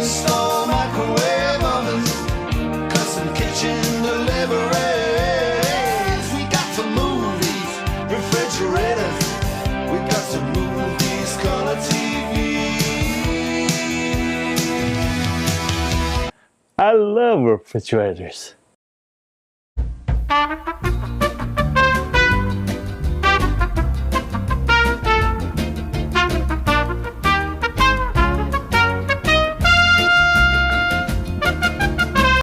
install microwave ovens, custom kitchen deliveries. We got some movies, refrigerators. We got some movies, color TV. I love refrigerators.